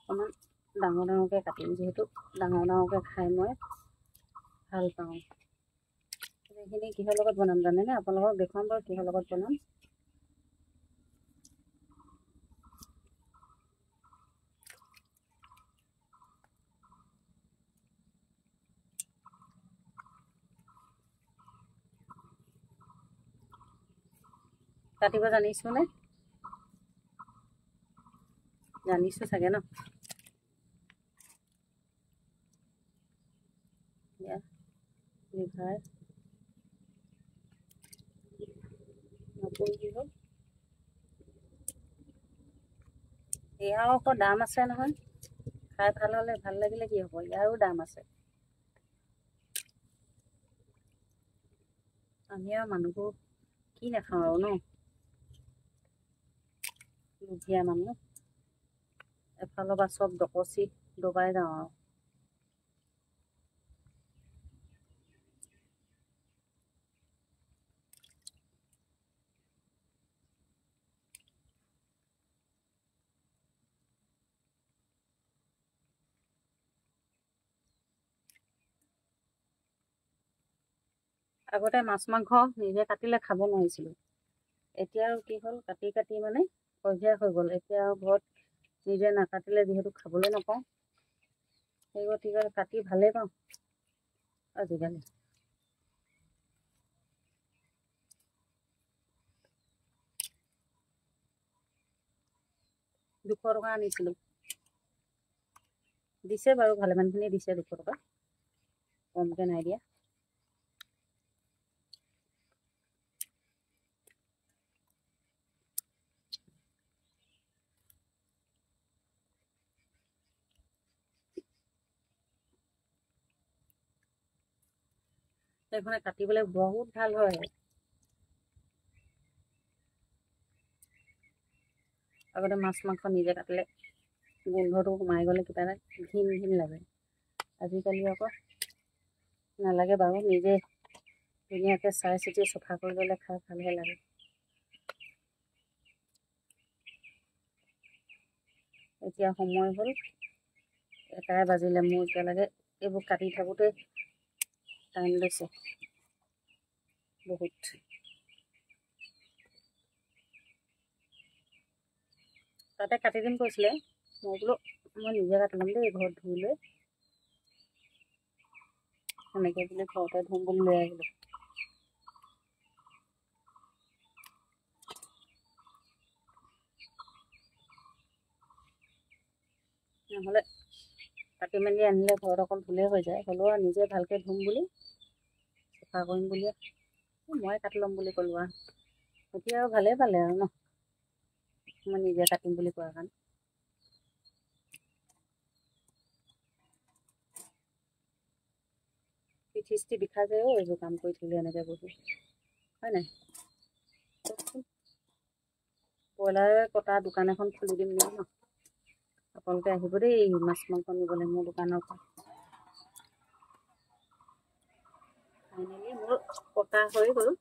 অকণমান ডাঙৰ ডাঙৰকৈ কাটিম, যিহেতু ডাঙৰ ডাঙৰকৈ খাই মই ভাল পাওঁ। এইখিনি কিহৰ লগত বনাম জানেনে? আপোনালোকক দেখুৱাম বাৰু কিহৰ লগত বনাম। কাটিব জানিছোঁনে? জানিছোঁ চাগে ন? লিভাৰ নতুন কি হ'ল, ইয়াৰো আকৌ দাম আছে নহয়। খাই ভাল হ'লে ভাল লাগিলে কি হ'ব, ইয়াৰো দাম আছে। আমি আৰু মানুহবোৰ কি নাখাওঁ আৰু ন, লুভীয়া মানুহ। এফালৰ পৰা চব ডকচি ডবাই যাওঁ আৰু। আগতে মাছ মাংস নিজে কাটিলে খাব নোৱাৰিছিলোঁ। এতিয়া আৰু কি হ'ল, কাটি কাটি মানে অভ্যাস হৈ গ'ল। এতিয়া আৰু ঘৰত নিজে নাকাটিলে যিহেতু খাবলৈ নাপাওঁ, সেই গতিকে কাটি ভালেই পাওঁ আজিকালি। $200 আনিছিলোঁ। দিছে বাৰু, ভালেমানখিনি দিছে $200, কমকৈ নাই দিয়া। সেইখনে কাটিবলৈ বহুত ভাল হয়। আগতে মাছ মাংস নিজে কাটিলে গোন্ধটো সোমাই গ'লে কিবা এটা ঘিন ঘিন লাগে। আজিকালি আকৌ নালাগে বাৰু, নিজে ধুনীয়াকৈ চাই চিতি চফা কৰি ল'লে খাই ভালহে লাগে। এতিয়া সময় হ'ল 1টা বাজিলে। মোৰ এতিয়ালৈকে এইবোৰ কাটি থাকোঁতে টাইম লৈছে বহুত। তাতে কাটি দিম কৈছিলে, মই বোলো মই নিজে কাটি ল'ম দেই ঘৰত ধুই লৈ। সেনেকৈ বুলি ঘৰতে ধুম বুলি লৈ আহিলোঁ। নহ'লে কাটি মেলি আনিলে ঘৰত অকল ধুলেই হৈ যায়, হ'লেও নিজে ভালকৈ ধুম বুলি, চফা কৰিম বুলি মই কাটি ল'ম বুলি ক'লোঁ আৰু। এতিয়া আৰু ভালেই পালে আৰু ন, মই নিজে কাটিম বুলি কোৱাৰ কাৰণে। পিঠি বিষাই যায় এইবোৰ কাম কৰি থাকিলে এনেকৈ বহি, হয় নাই? ব্ৰইলাৰ কটা দোকান এখন খুলি দিম নেকি ন? আপোনালোকে আহিব দেই মাছ মাংস নিবলৈ মোৰ দোকানৰ পৰা। ফাইনেলি মোৰ কটা হৈ গ'ল।